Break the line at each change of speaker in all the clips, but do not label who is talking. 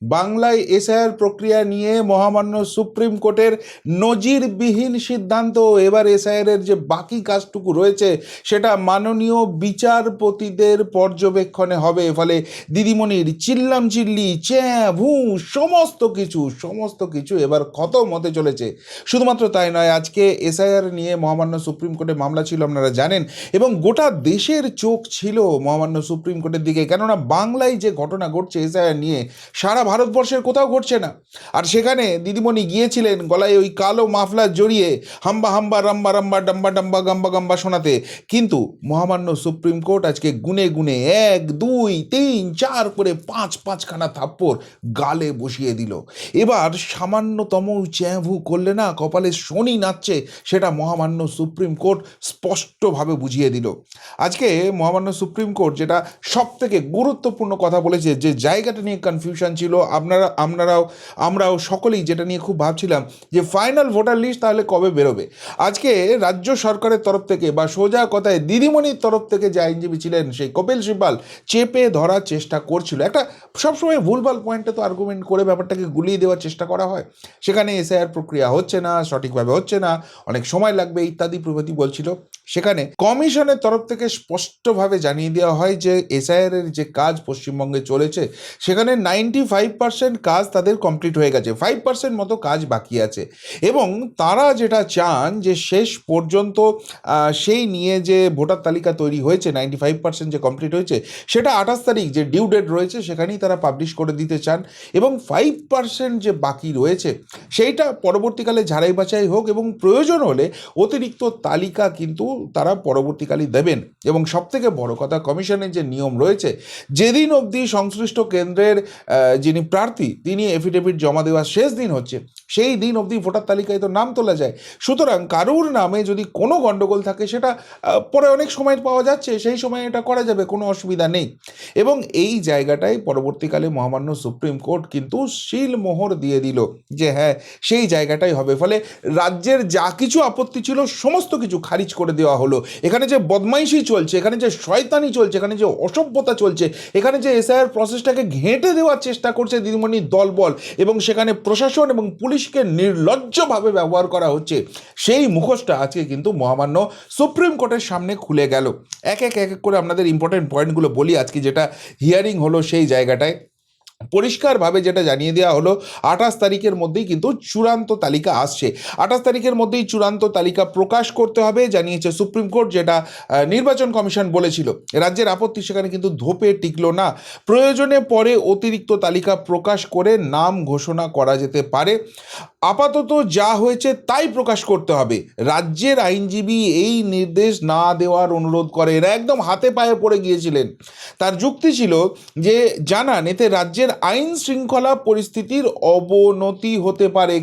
বাংলায় এসআইআর প্রক্রিয়া নিয়ে মহামান্য সুপ্রিম কোর্টের নজিরবিহীন সিদ্ধান্ত। এবার এসআইআর যে বাকি কাজটুকু রয়েছে সেটা মাননীয় বিচারপতিদের পর্যবেক্ষণে হবে। ফলে দিদিমণির চিল্লাম চিল্লি চ্যাঁ ভু সমস্ত কিছু এবার খতম হতে চলেছে। শুধুমাত্র তাই নয়, আজকে এসআইআর নিয়ে মহামান্য সুপ্রিম কোর্টে মামলা ছিল, আপনারা জানেন, এবং গোটা দেশের চোখ ছিল মহামান্য সুপ্রিম কোর্টের দিকে। কেননা বাংলায় যে ঘটনা ঘটছে এসআইআর নিয়ে, সারা ভারতবর্ষের কোথাও ঘটছে না। আর সেখানে দিদিমণি গিয়েছিলেন গলায় ওই কালো মাফলার জড়িয়ে হাম্বা হাম্বা রাম্বা রাম্বা ডাম্বা ডাম্বা গাম্বা গাম্বা শোনাতে। কিন্তু মহামান্য সুপ্রিম কোর্ট আজকে গুনে গুনে 1 2 3 4 করে 5খানা থাপ্পড় গালে বসিয়ে দিল। এবার সামান্যতম চ্যাঁভু করলে না কপালে শনি নাচছে, সেটা মহামান্য সুপ্রিম কোর্ট স্পষ্টভাবে বুঝিয়ে দিল। আজকে মহামান্য সুপ্রিম কোর্ট যেটা সব থেকে গুরুত্বপূর্ণ কথা বলেছে, যে জায়গাটা নিয়ে কনফিউশন ছিল, আমরাও সকলেই যেটা নিয়ে খুব ভাবছিলাম যে ফাইনাল ভোটার লিস্ট তাহলে কবে বেরোবে। আজকে রাজ্য সরকারের তরফ থেকে বা সোজা কথায় দিদিমণির তরফ থেকে যে আইনজীবী ছিলেন সেই কপিল সিব্বাল চেপে ধরার চেষ্টা করছিল। একটা সবসময় ভুলভাল পয়েন্টে তো আর্গুমেন্ট করে ব্যাপারটাকে গুলিয়ে দেওয়ার চেষ্টা করা হয়। সেখানে এসআইআর প্রক্রিয়া হচ্ছে না, সঠিকভাবে হচ্ছে না, অনেক সময় লাগবে ইত্যাদি প্রভৃতি বলছিল। সেখানে কমিশনের তরফ থেকে স্পষ্টভাবে জানিয়ে দেওয়া হয় যে এসআইআর এর যে কাজ পশ্চিমবঙ্গে চলেছে সেখানে 95% কাজ তাদের কমপ্লিট হয়ে গেছে, 5% মতো কাজ বাকি আছে। এবং তারা যেটা চান যে শেষ পর্যন্ত সেই নিয়ে যে ভোটার তালিকা তৈরি হয়েছে 95% যে কমপ্লিট হয়েছে সেটা 28 তারিখ যে ডিউ ডেট রয়েছে সেখানেই তারা পাবলিশ করে দিতে চান। এবং 5% যে বাকি রয়েছে সেইটা পরবর্তীকালে ঝাড়াই বাছাই হোক, এবং প্রয়োজন হলে অতিরিক্ত তালিকা কিন্তু তারা পরবর্তীকালে দেবেন। এবং সবথেকে বড় কথা, কমিশনের যে নিয়ম রয়েছে, যেদিন অবধি সংশ্লিষ্ট কেন্দ্রের যিনি প্রার্থী তিনি এফিডেভিট জমা দেওয়ার শেষ দিন হচ্ছে সেই দিন অবধি ভোটার তালিকায় তো নাম তোলা যায়। সুতরাং কারুর নামে যদি কোনো গণ্ডগোল থাকে সেটা পরে অনেক সময় পাওয়া যাচ্ছে, সেই সময় এটা করা যাবে, কোনো অসুবিধা নেই। এবং এই জায়গাটায় পরবর্তীকালে মহামান্য সুপ্রিম কোর্ট কিন্তু সিলমোহর দিয়ে দিল যে হ্যাঁ সেই জায়গাটাই হবে। ফলে রাজ্যের যা কিছু আপত্তি ছিল সমস্ত কিছু খারিজ করে দেওয়া হলো। এখানে যে বদমাইশি চলছে, এখানে যে শয়তানি চলছে, এখানে যে অসভ্যতা চলছে, এখানে যে এসআইআর প্রসেসটাকে ঘেঁটে দেওয়ার চেষ্টা করছে দিদিমণির দলবল, এবং সেখানে প্রশাসন এবং পুলিশকে নির্লজ্জভাবে ব্যবহার করা হচ্ছে, সেই মুখোশটা আজকে কিন্তু মহামান্য সুপ্রিম কোর্টের সামনে খুলে গেল। এক এক করে আপনাদের ইম্পর্টেন্ট পয়েন্টগুলো বলি। আজকে যেটা হিয়ারিং হলো সেই জায়গাটায় পরিষ্কারভাবে যেটা জানিয়ে দেওয়া হলো 28 তারিখের মধ্যেই কিন্তু চূড়ান্ত তালিকা আসছে। 28 তারিখের মধ্যেই চূড়ান্ত তালিকা প্রকাশ করতে হবে জানিয়েছে সুপ্রিম কোর্ট, যেটা নির্বাচন কমিশন বলেছিল। রাজ্যের আপত্তি সেখানে কিন্তু ধোপে টিকলো না। প্রয়োজনে পরে অতিরিক্ত তালিকা প্রকাশ করে নাম ঘোষণা করা যেতে পারে। আপাতত যা হয়েছে তাই প্রকাশ করতে হবে। রাজ্যের আইনজীবী এই নির্দেশ না দেওয়ার অনুরোধ করে, এরা একদম হাতে পায়ে পড়ে গিয়েছিলেন। তার যুক্তি ছিল যে জানান এতে রাজ্যের আইন শৃঙ্খলা পরিস্থিতির অবনতি হতে পারে।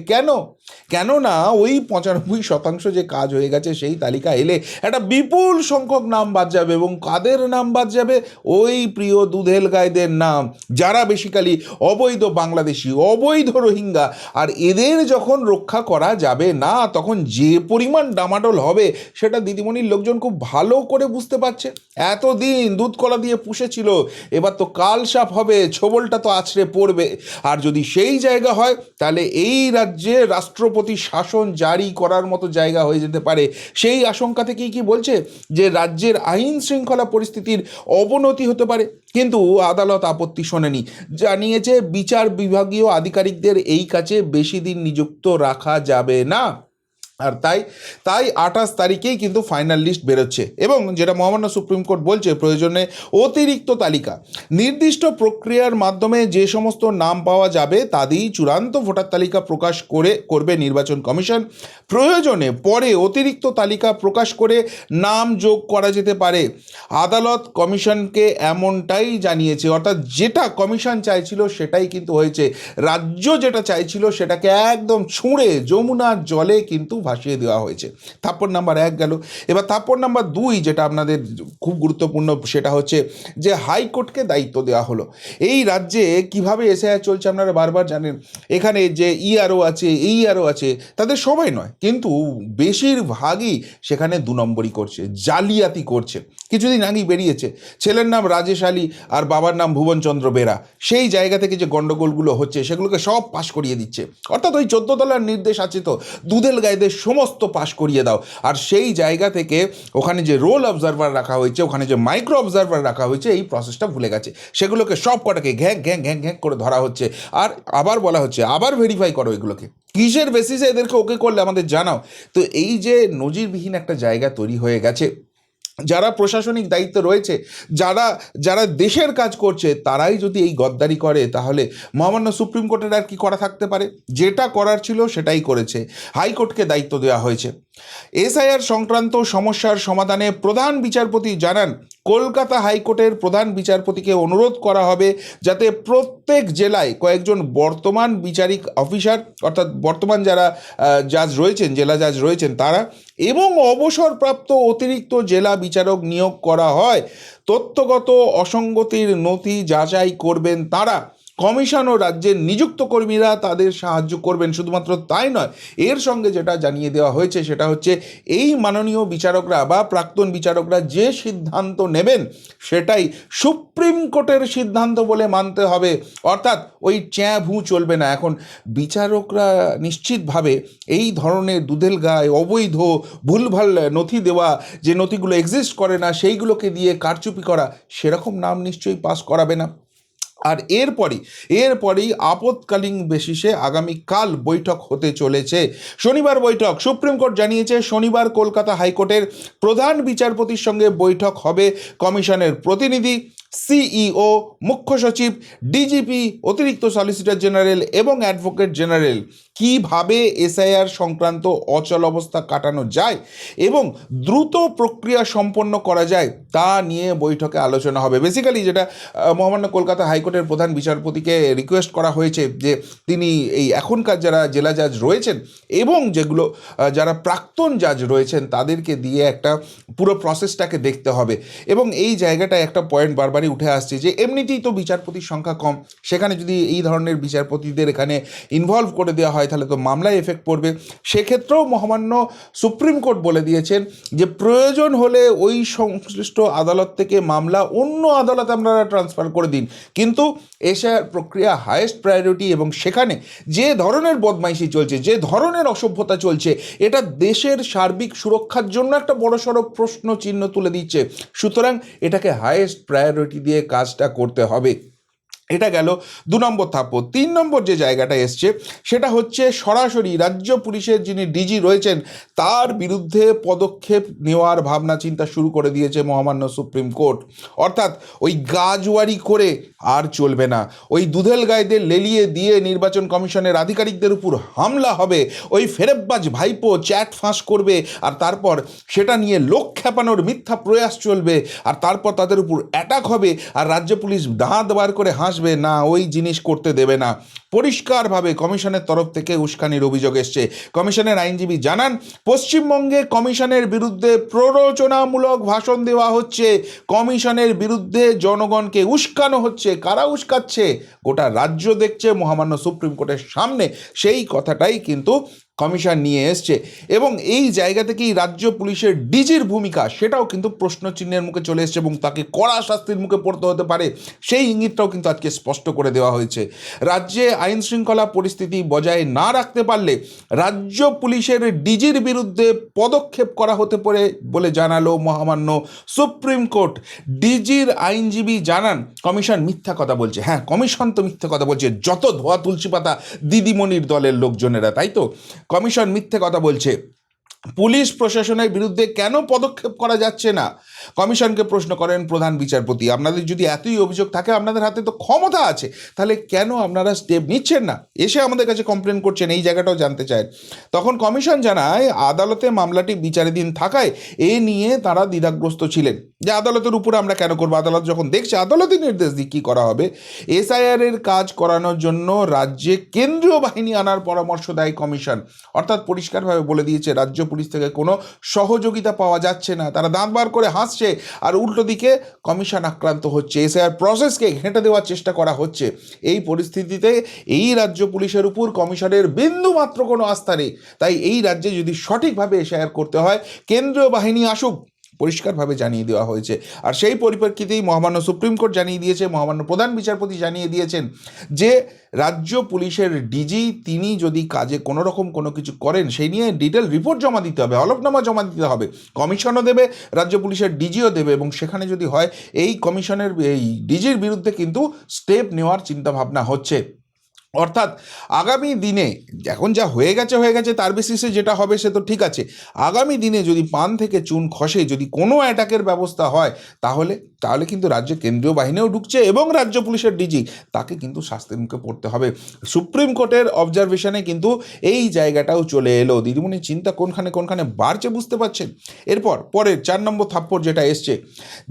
কেননা ওই 95% যে কাজ হয়ে গেছে সেই তালিকা এলে একটা বিপুল সংখ্যক নাম বাদ যাবে। এবং কাদের নাম বাদ যাবে? ওই প্রিয় দুধেল গাইদের নাম, যারা বেসিক্যালি অবৈধ বাংলাদেশি, অবৈধ রোহিঙ্গা। আর এদের যখন রক্ষা করা যাবে না তখন যে পরিমাণ ডামাডোল হবে সেটা দিদিমণির লোকজন খুব ভালো করে বুঝতে পারছে। এতদিন দুধ কলা দিয়ে পুষেছিল, এবার তো কাল সাপ হবে, ছোবলটা তো আছড়ে পড়বে। আর যদি সেই জায়গা হয় তাহলে এই রাজ্যে রাষ্ট্রপতি শাসন জারি করার মতো জায়গা হয়ে যেতে পারে। সেই আশঙ্কা থেকেই কি বলছে যে রাজ্যের আইন শৃঙ্খলা পরিস্থিতির অবনতি হতে পারে। কিন্তু আদালত আপত্তি শোনেনি, জানিয়েছে বিচার বিভাগীয় আধিকারিকদের এই কাজে বেশি দিন নিযুক্ত রাখা যাবে না। আর তাই 28 তারিখেই কিন্তু ফাইনাল লিস্ট বেরোচ্ছে। এবং যেটা মহামান্য সুপ্রিম কোর্ট বলছে, প্রয়োজনে অতিরিক্ত তালিকা নির্দিষ্ট প্রক্রিয়ার মাধ্যমে যে সমস্ত নাম পাওয়া যাবে তাদেরই চূড়ান্ত ভোটার তালিকা প্রকাশ করবে নির্বাচন কমিশন। প্রয়োজনে পরে অতিরিক্ত তালিকা প্রকাশ করে নাম যোগ করা যেতে পারে। আদালত কমিশনকে এমনটাই জানিয়েছে, অর্থাৎ যেটা কমিশন চাইছিল সেটাই কিন্তু হয়েছে। রাজ্য যেটা চাইছিল সেটাকে একদম ছুঁড়ে যমুনার জলে কিন্তু ভাসিয়ে দেওয়া হয়েছে। থাপ্পড় নাম্বার 1 গেল। এবার থাপ্পড় নাম্বার 2 যেটা আপনাদের খুব গুরুত্বপূর্ণ, সেটা হচ্ছে যে হাইকোর্টকে দায়িত্ব দেওয়া হলো। এই রাজ্যে কিভাবে এসআইআর চলছে আপনারা বারবার জানেন। এখানে যে ইআরও আছে, এইআরও আছে, তাদের সবাই নয় কিন্তু বেশিরভাগই সেখানে 2 নম্বরই করছে, জালিয়াতি করছে। কিছুদিন আগেই বেরিয়েছে, ছেলের নাম রাজেশ আলী আর বাবার নাম ভুবনচন্দ্র বেরা। সেই জায়গা থেকে যে গণ্ডগোলগুলো হচ্ছে সেগুলোকে সব পাশ করিয়ে দিচ্ছে। অর্থাৎ ওই 14 তলার নির্দেশ আছে তো, দুধেল গাইদের সমস্ত পাশ করিয়ে দাও। আর সেই জায়গা থেকে ওখানে যে রোল অবজারভার রাখা হয়েছে, ওখানে যে মাইক্রো অবজারভার রাখা হয়েছে, এই প্রসেসটা ভুলে গেছে। সেগুলোকে সব কটাকে ঘ্যাঁক ঘ্যাঁক ঘ্যাঁক ঘ্যাঁক করে ধরা হচ্ছে। আর আবার বলা হচ্ছে আবার ভেরিফাই করো এগুলোকে। কিসের বেসিসে এদেরকে ওকে করলে আমাদের জানাও। তো এই যে নজিরবিহীন একটা জায়গা তৈরি হয়ে গেছে, যারা প্রশাসনিক দায়িত্ব রয়েছে, যারা যারা দেশের কাজ করছে, তারাই যদি এই গদ্দারি করে, তাহলে মহামান্য সুপ্রিম কোর্টের আর কি করা থাকতে পারে? যেটা করার ছিল সেটাই করেছে, হাইকোর্টকে দায়িত্ব দেওয়া হয়েছে। এসআইআর সংক্রান্ত সমস্যার সমাধানে প্রধান বিচারপতি জানান, কলকাতা হাইকোর্টের প্রধান বিচারপতিকে অনুরোধ করা হবে যাতে প্রত্যেক জেলায় কয়েকজন বর্তমান বিচারিক অফিসার, অর্থাৎ বর্তমান যারা জাজ রয়েছেন, জেলা জাজ রয়েছেন তারা, এবং অবসরপ্রাপ্ত অতিরিক্ত জেলা বিচারক নিয়োগ করা হয়। তথ্যগত অসঙ্গতির নথি যাচাই করবেন তারা। কমিশন ও রাজ্যের নিযুক্ত কর্মীরা তাদের সাহায্য করবেন। শুধুমাত্র তাই নয়, এর সঙ্গে যেটা জানিয়ে দেওয়া হয়েছে সেটা হচ্ছে এই মাননীয় বিচারকরা বা প্রাক্তন বিচারকরা যে সিদ্ধান্ত নেবেন সেটাই সুপ্রিম কোর্টের সিদ্ধান্ত বলে মানতে হবে। অর্থাৎ ওই চ্যাঁ ভু চলবে না। এখন বিচারকরা নিশ্চিতভাবে এই ধরনের দুধেল গায়ে অবৈধ ভুলভাল নথি দেওয়া, যে নথিগুলো এক্সিস্ট করে না সেইগুলোকে দিয়ে কারচুপি করা, সেরকম নাম নিশ্চয়ই পাস করাবে না। আর এরপরেই আপৎকালীন বেসিসে আগামীকাল বৈঠক হতে চলেছে। শনিবার বৈঠক, সুপ্রিম কোর্ট জানিয়েছে শনিবার কলকাতা হাইকোর্টের প্রধান বিচারপতির সঙ্গে বৈঠক হবে কমিশনের প্রতিনিধি, সিইও, মুখ্য সচিব, ডিজিপি, অতিরিক্ত সলিসিটর জেনারেল এবং অ্যাডভোকেট জেনারেল। কিভাবে এসআইআর সংক্রান্ত অচল অবস্থা কাটানো যায় এবং দ্রুত প্রক্রিয়া সম্পন্ন করা যায় তা নিয়ে বৈঠকে আলোচনা হবে। বেসিক্যালি যেটা মহামান্য কলকাতা হাইকোর্টের প্রধান বিচারপতিকে রিকোয়েস্ট করা হয়েছে যে তিনি এই এখনকার যারা জেলা জাজ রয়েছেন এবং যেগুলো যারা প্রাক্তন জাজ রয়েছেন তাদেরকে দিয়ে একটা পুরো প্রসেসটাকে দেখতে হবে। এবং এই জায়গাটায় একটা পয়েন্ট বারবারই উঠে আসছে যে এমনিতেই তো বিচারপতির সংখ্যা কম, সেখানে যদি এই ধরনের বিচারপতিদের এখানে ইনভলভ করে দেওয়া হয় তাহলে তো মামলায় এফেক্ট পড়বে। সেক্ষেত্রেও মহামান্য সুপ্রিম কোর্ট বলে দিয়েছেন যে প্রয়োজন হলে ওই সংশ্লিষ্ট আদালত থেকে মামলা অন্য আদালতে আপনারা ট্রান্সফার করে দিন, কিন্তু এসআইআর প্রক্রিয়া হাইয়েস্ট প্রায়োরিটি। এবং সেখানে যে ধরনের বদমাইশি চলছে, যে ধরনের অসভ্যতা চলছে, এটা দেশের সার্বিক সুরক্ষার জন্য একটা বড়সড় প্রশ্ন চিহ্ন তুলে দিচ্ছে। সুতরাং এটাকে হাইয়েস্ট প্রায়োরিটি দিয়ে কাজটা করতে হবে। এটা গেল 2 নম্বর থাপ্পড়। 3 নম্বর যে জায়গাটা এসছে সেটা হচ্ছে সরাসরি রাজ্য পুলিশের যিনি ডিজি রয়েছেন তার বিরুদ্ধে পদক্ষেপ নেওয়ার ভাবনা চিন্তা শুরু করে দিয়েছে মহামান্য সুপ্রিম কোর্ট। অর্থাৎ ওই গাজওয়ারি করে আর চলবে না। ওই দুধেল গাইদের লেলিয়ে দিয়ে নির্বাচন কমিশনের আধিকারিকদের উপর হামলা হবে। ওই ফেরেববাজ ভাইপো চ্যাট ফাঁস করবে আর তারপর সেটা নিয়ে লোক খেপানোর মিথ্যা প্রয়াস চলবে আর তারপর তাদের উপর অ্যাটাক হবে আর রাজ্য পুলিশ দাঁত বার করে হাসবে না, ওই জিনিস করতে দেবে না। পরিষ্কারভাবে কমিশনের তরফ থেকে উস্কানির অভিযোগ এসছে। কমিশনের আইনজীবী জানান, পশ্চিমবঙ্গে কমিশনের বিরুদ্ধে প্ররোচনামূলক ভাষণ দেওয়া হচ্ছে, কমিশনের বিরুদ্ধে জনগণকে উস্কানো হচ্ছে। কারা উস্কাচ্ছে? গোটা রাজ্য দেখছে, মহামান্য সুপ্রিম কোর্টের সামনে সেই কথাটাই কিন্তু কমিশন নিয়ে এসছে। এবং এই জায়গা থেকেই রাজ্য পুলিশের ডিজির ভূমিকা সেটাও কিন্তু প্রশ্নচিহ্নের মুখে চলে এসছে এবং তাকে কড়া শাস্তির মুখে পড়তে হতে পারে সেই ইঙ্গিতটাও কিন্তু আজকে স্পষ্ট করে দেওয়া হয়েছে। রাজ্যে আইন শৃঙ্খলা পরিস্থিতি বজায় না রাখতে পারলে রাজ্য পুলিশের ডিজির বিরুদ্ধে পদক্ষেপ করা হতে পারে বলে জানালো মহামান্য সুপ্রিম কোর্ট। ডিজির আইনজীবী জানান, কমিশন মিথ্যা কথা বলছে। হ্যাঁ, কমিশন তো মিথ্যা কথা বলছে, যত ধোয়া তুলসী পাতা দিদিমণির দলের লোকজনেরা, তাই তো? কমিশন মিথ্যে কথা বলছে। পুলিশ প্রশাসনের বিরুদ্ধে কেন পদক্ষেপ করা যাচ্ছে না? কমিশনকে প্রশ্ন করেন প্রধান বিচারপতি, আপনাদের যদি এতই অভিযোগ থাকে, আপনাদের হাতে তো ক্ষমতা আছে, তাহলে কেন আপনারা স্টেপ নিচ্ছেন না, এসে আমাদের কাছে কমপ্লেন করছেন, এই জায়গাটাও জানতে চায়। তখন কমিশন জানায় আদালতে মামলাটি বিচারাধীন থাকায় এ নিয়ে তারা দ্বিধাগ্রস্ত ছিলেন, যে আদালতের উপরে আমরা কেন করবো, আদালত যখন দেখছে, আদালতই নির্দেশ দিক কী করা হবে। এসআইআর এর কাজ করানোর জন্য রাজ্যে কেন্দ্রীয় বাহিনী আনার পরামর্শ দেয় কমিশন। অর্থাৎ পরিষ্কারভাবে বলে দিয়েছে রাজ্য পুলিশ থেকে কোনো সহযোগিতা পাওয়া যাচ্ছে না, তারা দাঁত বার করে হাসছে, আর উল্টো দিকে কমিশন আক্রান্ত হচ্ছে, এসআইআর প্রসেসকে ঘেঁটে দেওয়ার চেষ্টা করা হচ্ছে। এই পরিস্থিতিতে এই রাজ্য পুলিশের উপর কমিশনের বিন্দু মাত্র কোনো আস্থা নেই। তাই এই রাজ্যে যদি সঠিকভাবে এসআইআর করতে হয়, কেন্দ্রীয় বাহিনী আসুক, পরিষ্কারভাবে জানিয়ে দেওয়া হয়েছে। আর সেই পরিপ্রেক্ষিতেই মহামান্য সুপ্রিম কোর্ট জানিয়ে দিয়েছে, মহামান্য প্রধান বিচারপতি জানিয়ে দিয়েছেন যে রাজ্য পুলিশের ডিজি তিনি যদি কাজে কোনো রকম কোনো কিছু করেন, সেই নিয়ে ডিটেল রিপোর্ট জমা দিতে হবে, হলফনামা জমা দিতে হবে, কমিশনও দেবে, রাজ্য পুলিশের ডিজিও দেবে, এবং সেখানে যদি হয় এই কমিশনের এই ডিজির বিরুদ্ধে কিন্তু স্টেপ নেওয়ার চিন্তাভাবনা হচ্ছে। অর্থাৎ আগামী দিনে এখন যা হয়ে গেছে তার বেসিসে যেটা হবে সে তো ঠিক আছে, আগামী দিনে যদি পান থেকে চুন খসে, যদি কোনো অ্যাটাকের ব্যবস্থা হয়, তাহলে কিন্তু রাজ্যে কেন্দ্রীয় বাহিনীও ঢুকছে এবং রাজ্য পুলিশের ডিজি তাকে কিন্তু শাস্তির মুখে পড়তে হবে। সুপ্রিম কোর্টের অবজারভেশনে কিন্তু এই জায়গাটাও চলে এলো। দিদিমণির চিন্তা কোনখানে বাড়ছে বুঝতে পারছেন। পরের 4 নম্বর থাপ্পড় যেটা এসছে,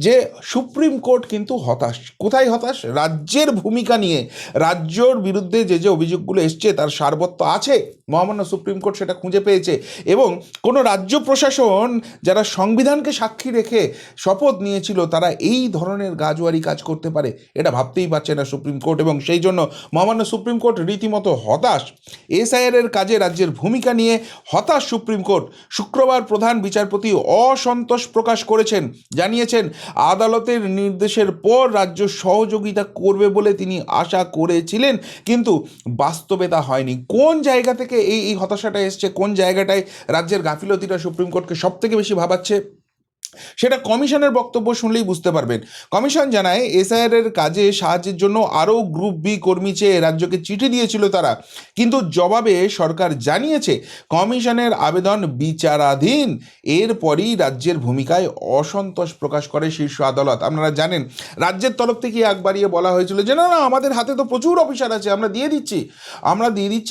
যে সুপ্রিম কোর্ট কিন্তু হতাশ। কোথায় হতাশ? রাজ্যের ভূমিকা নিয়ে, রাজ্যর বিরুদ্ধে যে অভিযোগগুলো এসছে তার সারবত্য আছে, মহামান্য সুপ্রিম কোর্ট সেটা খুঁজে পেয়েছে, এবং কোনো রাজ্য প্রশাসন যারা সংবিধানকে সাক্ষী রেখে শপথ নিয়েছিল, তারা এই ধরনের গাজোয়ারি কাজ করতে পারে, এটা ভাবতেই পারছে না সুপ্রিম কোর্ট, এবং সেই জন্য মহামান্য সুপ্রিম কোর্ট রীতিমতো হতাশ। এসআইআর এর কাজে রাজ্যের ভূমিকা নিয়ে হতাশ সুপ্রিম কোর্ট। শুক্রবার প্রধান বিচারপতি অসন্তোষ প্রকাশ করেছেন, জানিয়েছেন আদালতের নির্দেশের পর রাজ্য সহযোগিতা করবে বলে তিনি আশা করেছিলেন, কিন্তু বাস্তবে তা হয়নি। কোন জায়গা থেকে এই হতাশাটা এসছে, কোন জায়গাটায় রাজ্যের গাফিলতিটা সুপ্রিম কোর্টকে সব থেকে বেশি ভাবাচ্ছে, সেটা কমিশনের বক্তব্য শুনলেই বুঝতে পারবেন। কমিশন জানায় এসআইআর এর কাজে সাহায্যের জন্য আরও গ্রুপ বি কর্মী চেয়ে রাজ্যকে চিঠি দিয়েছিল তারা, কিন্তু জবাবে সরকার জানিয়েছে কমিশনের আবেদন বিচারাধীন। এরপরই রাজ্যের ভূমিকায় অসন্তোষ প্রকাশ করে শীর্ষ আদালত। আপনারা জানেন রাজ্যের তরফ থেকে আগ বাড়িয়ে বলা হয়েছিল যে না আমাদের হাতে তো প্রচুর অফিসার আছে, আমরা দিয়ে দিচ্ছি,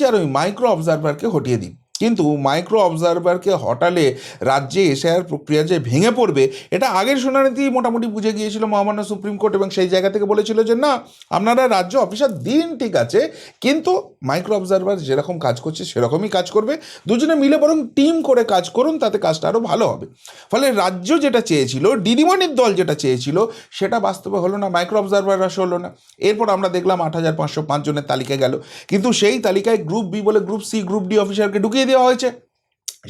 আর ওই মাইক্রো অবজারভারকে হটিয়ে দিই। কিন্তু মাইক্রো অবজারভারকে হটালে রাজ্যে এসআইআর প্রক্রিয়া যে ভেঙে পড়বে, এটা আগের শুনানিতেই মোটামুটি বুঝে গিয়েছিল মহামান্য সুপ্রিম কোর্ট, এবং সেই জায়গা থেকে বলেছিল যে না আপনারা রাজ্য অফিসার দিন ঠিক আছে, কিন্তু মাইক্রো অবজারভার যেরকম কাজ করছে সেরকমই কাজ করবে, দুজনে মিলে বরং টিম করে কাজ করুন, তাতে কাজটা আরও ভালো হবে। ফলে রাজ্য যেটা চেয়েছিল, দিদিমণির দল যেটা চেয়েছিল, সেটা বাস্তবে হলো না, মাইক্রো অবজারভার আসা হলো না। এরপর আমরা দেখলাম 8,505 জনের তালিকা গেল, কিন্তু সেই তালিকায় গ্রুপ বি বলে গ্রুপ সি, গ্রুপ ডি অফিসারকে ঢুকিয়ে দেওয়া হয়েছে।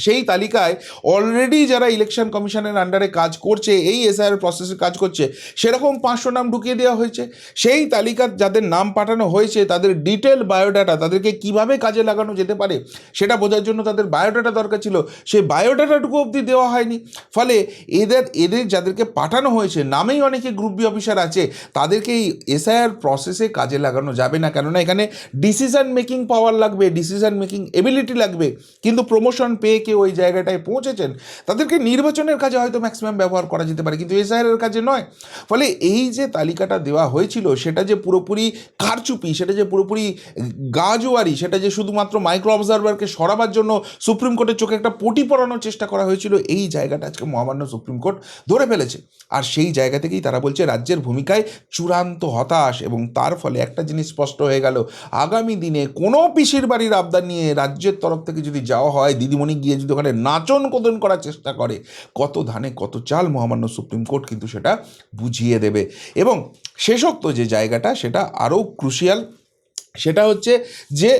সেই তালিকায় অলরেডি যারা ইলেকশন কমিশনের আন্ডারে কাজ করছে, এই এসআইআর প্রসেসে কাজ করছে, সেরকম 500 নাম ঢুকিয়ে দেওয়া হয়েছে। সেই তালিকার যাদের নাম পাঠানো হয়েছে তাদের ডিটেল বায়োডাটা, তাদেরকে কিভাবে কাজে লাগানো যেতে পারে সেটা বোঝার জন্য তাদের বায়োডাটা দরকার ছিল, সেই বায়োডাটাটুকু অবধি দেওয়া হয়নি। ফলে এদের যাদেরকে পাঠানো হয়েছে, নামেই অনেকে গ্রুপ বি অফিসার আছে, তাদেরকে এই এসআইআর প্রসেসে কাজে লাগানো যাবে না, কেননা এখানে ডিসিশন মেকিং পাওয়ার লাগবে, ডিসিশন মেকিং এবিলিটি লাগবে, কিন্তু প্রমোশন পেয়ে কেউ ওই জায়গাটায় পৌঁছেছেন, তাদেরকে নির্বাচনের কাজে হয়তো ম্যাক্সিমাম ব্যবহার করা যেতে পারে, কিন্তু এসআইআর এর কাজে নয়। ফলে এই যে তালিকাটা দেওয়া হয়েছিল, সেটা যে পুরোপুরি কারচুপি, সেটা যে পুরোপুরি গাজোয়ারি, সেটা যে শুধুমাত্র মাইক্রো অবজারভারকে সরাবার জন্য সুপ্রিম কোর্টের চোখে একটা পটি পড়ানোর চেষ্টা করা হয়েছিল, এই জায়গাটা আজকে মহামান্য সুপ্রিম কোর্ট ধরে ফেলেছে। আর সেই জায়গা থেকেই তারা বলছে রাজ্যের ভূমিকায় চূড়ান্ত হতাশ, এবং তার ফলে একটা জিনিস স্পষ্ট হয়ে গেল, আগামী দিনে কোনো পিসির বাড়ির আবদার নিয়ে রাজ্যের তরফ থেকে যদি যাওয়া হয়, দিদিমণি গিয়ে যদি ওখানে নাচন কোদন করার চেষ্টা করে, কত ধানে কত চাল মহামান্য সুপ্রিম কোর্ট কিন্তু সেটা বুঝিয়ে দেবে। এবং শেষোক্ত যে জায়গাটা সেটা আরও ক্রুশিয়াল, সেটা হচ্ছে যে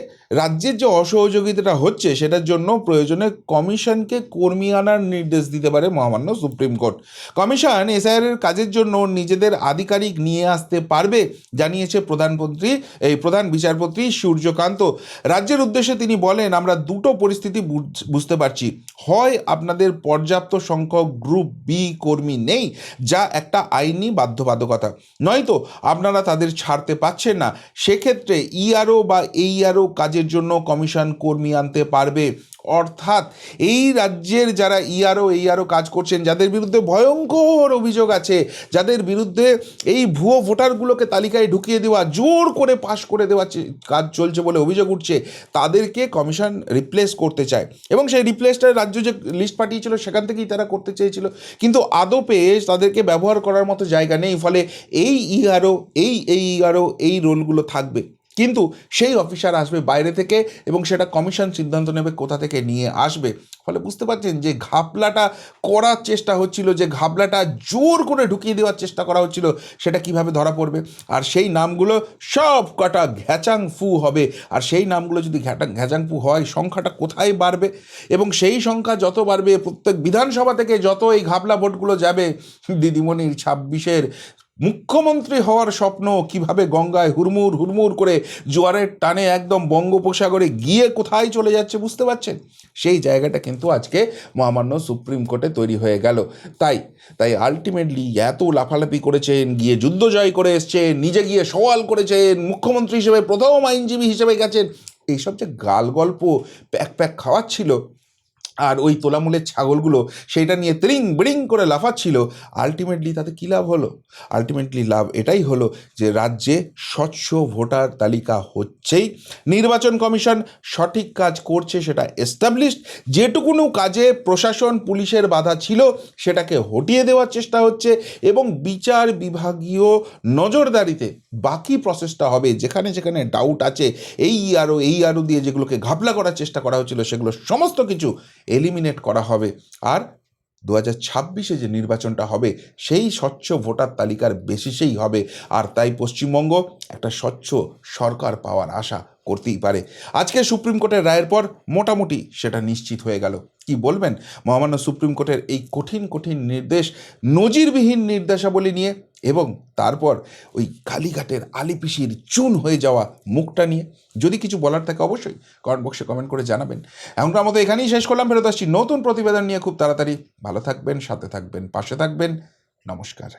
রাজ্যের যে অসহযোগিতাটা হচ্ছে সেটার জন্য প্রয়োজনে কমিশনকে কর্মী আনার নির্দেশ দিতে পারে মহামান্য সুপ্রিম কোর্ট। কমিশন এসআইআর এর কাজের জন্য নিজেদের আধিকারিক নিয়ে আসতে পারবে, জানিয়েছে প্রধান বিচারপতি সূর্যকান্ত। রাজ্যের উদ্দেশ্যে তিনি বলেন, আমরা দুটো পরিস্থিতি বুঝতে পারছি, হয় আপনাদের পর্যাপ্ত সংখ্যক গ্রুপ বি কর্মী নেই, যা একটা আইনি বাধ্যবাধকতা, নয়তো আপনারা তাদের ছাড়তে পারছেন না। সেক্ষেত্রে ইআরও বা এইআরও কাজে কাজের জন্য কমিশন কর্মী আনতে পারবে। অর্থাৎ এই রাজ্যের যারা ইআরও কাজ করছেন, যাদের বিরুদ্ধে ভয়ঙ্কর অভিযোগ আছে, যাদের বিরুদ্ধে এই ভুয়ো ভোটারগুলোকে তালিকায় ঢুকিয়ে দেওয়া, জোর করে পাশ করে দেওয়া কাজ চলছে বলে অভিযোগ উঠছে, তাদেরকে কমিশন রিপ্লেস করতে চায়। এবং সেই রিপ্লেসটার রাজ্য যে লিস্ট পাঠিয়েছিল সেখান থেকেই তারা করতে চেয়েছিল, কিন্তু আদপে তাদেরকে ব্যবহার করার মতো জায়গা নেই। ফলে এই ইআরও এই রোলগুলো থাকবে, কিন্তু সেই অফিসার আসবে বাইরে থেকে এবং সেটা কমিশন সিদ্ধান্ত নেবে কোথা থেকে নিয়ে আসবে। ফলে বুঝতে পারছেন যে ঘাপলাটা করার চেষ্টা হচ্ছিল, যে ঘাপলাটা জোর করে ঢুকিয়ে দেওয়ার চেষ্টা করা হচ্ছিল, সেটা কিভাবে ধরা পড়বে। আর সেই নামগুলো সব কটা ঘ্যাচাংফু হবে। আর সেই নামগুলো যদি ঘ্যাচাংফু হয়, সংখ্যাটা কোথায় বাড়বে, এবং সেই সংখ্যা যত বাড়বে, প্রত্যেক বিধানসভা থেকে যত এই ঘাপলা ভোটগুলো যাবে, দিদিমণির 26-এর মুখ্যমন্ত্রী হওয়ার স্বপ্ন কিভাবে গঙ্গায় হুড়মুড় হুড়মুড় করে জোয়ারের টানে একদম বঙ্গোপসাগরে গিয়ে কোথায় চলে যাচ্ছে, বুঝতে পারছেন? সেই জায়গাটা কিন্তু আজকে মহামান্য সুপ্রিম কোর্টে তৈরি হয়ে গেল। তাই আলটিমেটলি এত লাফালাফি করেছেন, গিয়ে যুদ্ধ জয় করে এসছেন, নিজে গিয়ে সওয়াল করেছেন, মুখ্যমন্ত্রী হিসেবে প্রথম আইনজীবী হিসেবে গেছেন, এইসব যে গাল গল্প প্যাক খাওয়াচ্ছিল, আর ওই তোলামূলের ছাগলগুলো সেইটা নিয়ে ত্রিং বিড়িং করে লাফাচ্ছিল, আলটিমেটলি তাতে কী লাভ হলো? আলটিমেটলি লাভ এটাই হলো যে রাজ্যে স্বচ্ছ ভোটার তালিকা হচ্ছেই, নির্বাচন কমিশন সঠিক কাজ করছে, সেটা এস্টাবলিশড। যেটুকুনো কাজে প্রশাসন পুলিশের বাধা ছিল সেটাকে হটিয়ে দেওয়ার চেষ্টা হচ্ছে, এবং বিচার বিভাগীয় নজরদারিতে বাকি প্রসেসটা হবে। যেখানে যেখানে ডাউট আছে, এই আরও দিয়ে যেগুলোকে ঘাপলা করার চেষ্টা করা হচ্ছিল, সেগুলো সমস্ত কিছু এলিমিনেট করা হবে। আর 2026-এ যে নির্বাচনটা হবে সেই স্বচ্ছ ভোটার তালিকার বেসিসেই হবে। আর তাই পশ্চিমবঙ্গ একটা স্বচ্ছ সরকার পাওয়ার আশা করতেই পারে। আজকে সুপ্রিম কোর্টের রায়ের পর মোটামুটি সেটা নিশ্চিত হয়ে গেল। কি বলবেন মহামান্য সুপ্রিম কোর্টের এই কঠিন নির্দেশ, নজিরবিহীন নির্দেশাবলী নিয়ে, এবং তারপর ওই কালীঘাটের আলিপিসির চুন হয়ে যাওয়া মুখটা নিয়ে? যদি কিছু বলার থাকে অবশ্যই কমেন্ট বক্সে কমেন্ট করে জানাবেন। এখনকার মতো এখানেই শেষ করলাম, ফেরত আসছি নতুন প্রতিবেদন নিয়ে খুব তাড়াতাড়ি। ভালো থাকবেন, সাথে থাকবেন, পাশে থাকবেন। নমস্কার।